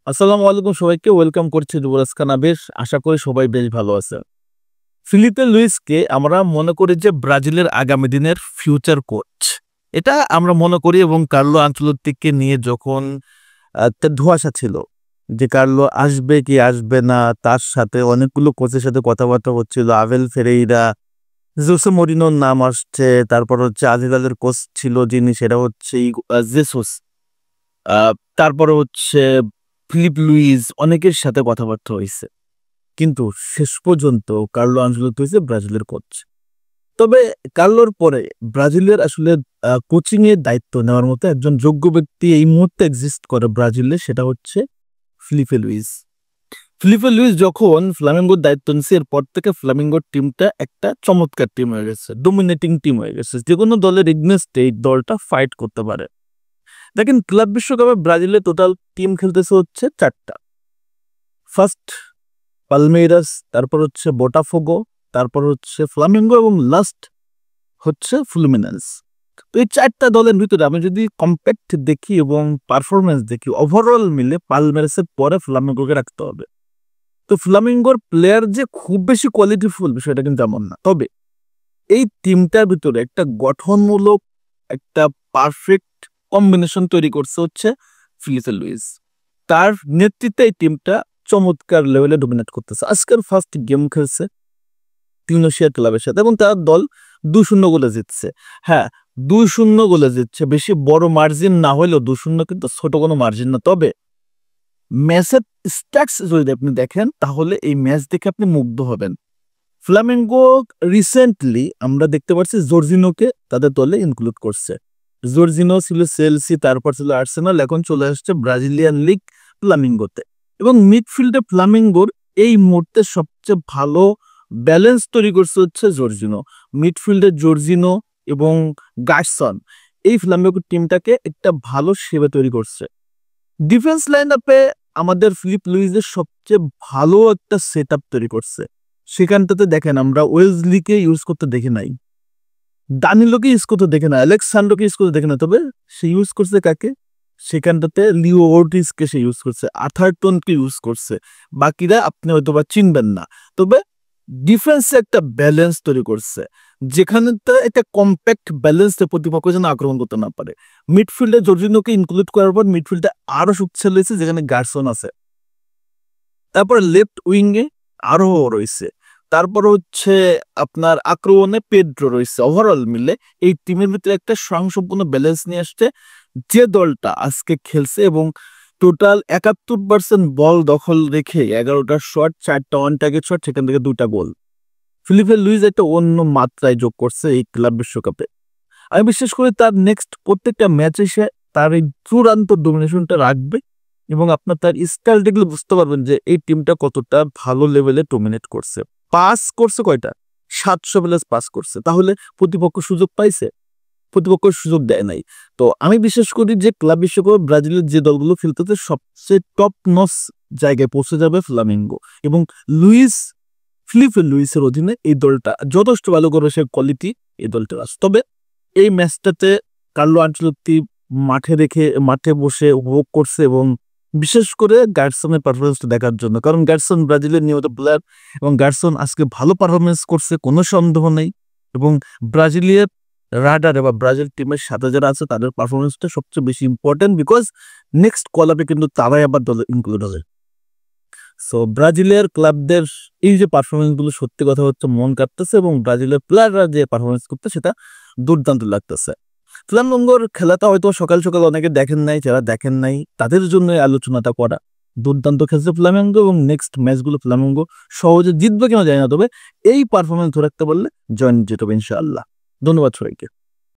আসসালামু আলাইকুম সবাইকে ওয়েলকাম করছি যুবরাজ খান আবির। আশা করি সবাই বেশ ভালো আছে। ফিলিপে লুইসকে আমরা মনে করি যে ব্রাজিলের আগামী দিনের ফিউচার কোচ। এটা আমরা মনে করি এবং কার্লো আনচেলত্তিকে নিয়ে যখন একটা ধোঁয়াশা ছিল যে কার্লো আসবে কি আসবে না, তার সাথে অনেকগুলো কোচের সাথে কথাবার্তা হচ্ছিল। আবেল ফেরেইরা, জোসে মরিনোর নাম আসছে, তারপর হচ্ছে আল হিলালের কোচ ছিল যিনি, সেটা হচ্ছে জেসুস। তারপরে হচ্ছে ফিলিপ লুইস, অনেকের সাথে কথাবার্তা হয়েছে, কিন্তু শেষ পর্যন্ত কার্লো আনচেলত্তি হয়েছে ব্রাজিলের কোচ। তবে কার্লোর পরে ব্রাজিলের আসলে কোচিং এর দায়িত্ব নেওয়ার মতো একজন যোগ্য ব্যক্তি এই মুহূর্তে এক্সিস্ট করে ব্রাজিলে, সেটা হচ্ছে ফিলিপে লুইস। ফিলিপে লুইস যখন ফ্লামেঙ্গোর দায়িত্ব নিচ্ছে, এরপর থেকে ফ্লামেঙ্গোর টিমটা একটা চমৎকার টিম হয়ে গেছে, ডোমিনেটিং টিম হয়ে গেছে, যে কোনো দলের এগনেস্টে এই দলটা ফাইট করতে পারে। দেখেন, ক্লাব বিশ্বকাপে ব্রাজিলে টোটাল টিম খেলতেছে হচ্ছে 4টা। ফার্স্ট পালমেইরাস, তারপর হচ্ছে বোটাফোগো, তারপর হচ্ছে ফ্লামেঙ্গো এবং লাস্ট হচ্ছে ফ্লুমিনেন্স। তো এই 4টা দলের ভিতরে আমি যদি কম্প্যাক্ট দেখি এবং পারফরমেন্স দেখি, ওভারঅল মিলে পালমেরাসের পরে ফ্লামেঙ্গোকে রাখতে হবে। তো ফ্লামেঙ্গোর প্লেয়ার যে খুব বেশি কোয়ালিটিফুল বিষয়টা কিন্তু এমন না। তবে এই টিমটার ভিতরে একটা গঠনমূলক, একটা পারফেক্ট কম্বিনেশন তৈরি করছে হচ্ছে ফিলিপে লুইস। তার নেতৃত্বে এই টিমটা চমৎকার লেভেলে ডোমিনেট করতেছে। আজকের ফার্স্ট গেম খেলছে তিউনিসিয়া ক্লাবের সাথে এবং তার দল 2-0 গোলে জিতছে। হ্যাঁ, 2-0 গোলে জিতছে, বেশি বড় মার্জিন না হলেও 2-0 কিন্তু ছোট কোনো মার্জিন না। তবে ম্যাচের স্ট্যাটস যদি আপনি দেখেন তাহলে এই ম্যাচ দেখে আপনি মুগ্ধ হবেন। ফ্লামেঙ্গো রিসেন্টলি আমরা দেখতে পাচ্ছি জর্জিনোকে তাদের দলে ইনক্লুড করছে। জর্জিনো ছিল চেলসি, তারপর ছিল আর্সেনাল, এখন চলে আসছে ব্রাজিলিয়ান লিগ ফ্লামিঙ্গোতে। এবং মিডফিল্ডে ফ্লামিঙ্গোর এই মুহূর্তে সবচেয়ে ভালো ব্যালেন্স তৈরি করছে হচ্ছে জর্জিনো। মিডফিল্ডে জর্জিনো এবং গার্সন এই ফ্লামিঙ্গো টিমটাকে একটা ভালো সেবা তৈরি করছে। ডিফেন্স লাইন আপে আমাদের ফিলিপ লুইসের সবচেয়ে ভালো একটা সেট তৈরি করছে। সেখানটাতে দেখেন আমরা ওয়েলসলিকে ইউজ করতে দেখি নাই, দানিলোকে ইউজ করতে দেখে না, আলেক্সান্ড্রোকে ইউজ করতে দেখে না, তবে সে ইউজ করছে কাকে? সেখানটাতে লিও ওর্টিজকে সে ইউজ করছে, আথারটনকে ইউজ করছে। বাকিরা আপনি হয়তো বা চিনবেন না। তবে ডিফেন্সে একটা ব্যালেন্স তৈরি করছে, যেখানে একটা কম্প্যাক্ট ব্যালেন্সে প্রতিপক্ষ যেন আক্রমণ করতে না পারে। মিডফিল্ডে জর্জিনোকে ইনক্লুড করার পর মিডফিল্ডে আরো শক্তিশালী হয়েছে, যেখানে গার্সন আছে। তারপর লেফট উইংয়ে আরো রয়েছে। তারপর হচ্ছে আপনার আক্রমণে পেড্রো রয়েছে। ওভারঅল মিলে এই টিমের ভিতরে একটা স্বয়ংসম্পূর্ণ ব্যালেন্স নিয়ে আসছে যে দলটা আজকে খেলছে এবং টোটাল 71% বল দখল রেখে 11টা শট, 4টা অন টার্গেট শট, সেখান থেকে 2টা গোল। ফিলিপে লুইস একটা অন্য মাত্রায় যোগ করছে এই ক্লাব বিশ্বকাপে। আমি বিশ্বাস করি তার নেক্সট প্রত্যেকটা ম্যাচে সে তার এই চূড়ান্ত ডোমিনেশনটা রাখবে এবং আপনার তার স্টাইল দেখলে বুঝতে পারবেন যে এই টিমটা কতটা ভালো লেভেলে ডোমিনেট করছে। পাস করছে কয়টা? 700 প্লাস পাস করছে। তাহলে প্রতিপক্ষ সুযোগ পাইছে? প্রতিপক্ষ সুযোগ দেয় নাই। তো আমি বিশ্বাস করি যে ক্লাব বিশ্বকাপে ব্রাজিলের যে দলগুলো খেলতেছে সবচেয়ে টপ নচ জায়গায় পৌঁছে যাবে ফ্লামিঙ্গো এবং ফিলিপে লুইসের অধীনে এই দলটা যথেষ্ট ভালো করে সে কোয়ালিটি এই দলটা আছে। তবে এই ম্যাচটাতে কার্লো আনচেলত্তি মাঠে বসে উপভোগ করছে এবং বিশেষ করে গার্সনের পারফরমেন্সটা দেখার জন্য, কারণ গার্সন ব্রাজিলের নিয়মিত প্লেয়ার এবং গার্সন আজকে ভালো পারফরমেন্স করছে, কোনো সন্দেহ নেই। এবং ব্রাজিলিয়ার রাডারে বা ব্রাজিল টিমের সাথে যারা আছে তাদের পারফরমেন্সটা সবচেয়ে বেশি ইম্পর্টেন্ট, বিকজ নেক্সট কল আপে কিন্তু তারাই আবার দলে ইনক্লুড হবে। সো ব্রাজিলের ক্লাবদের এই যে পারফরমেন্সগুলো সত্যি কথা হচ্ছে মন কাটতেছে এবং ব্রাজিলের প্লেয়াররা যে পারফরমেন্স করতে সেটা দুর্দান্ত লাগতেছে। ফ্লামেঙ্গোর খেলাটা হয়তো সকাল সকাল অনেকে দেখেন নাই, যারা দেখেন নাই তাদের জন্য আলোচনাটা করা। দুর্দান্ত খেলছে ফ্লামেঙ্গো এবং নেক্সট ম্যাচগুলো ফ্লামেঙ্গো সহজে জিতবে কিনা জানি না, তবে এই পারফরমেন্স ধরে রাখতে পারলে জয়েন জিতবে ইনশাআল্লাহ। ধন্যবাদ সবাইকে।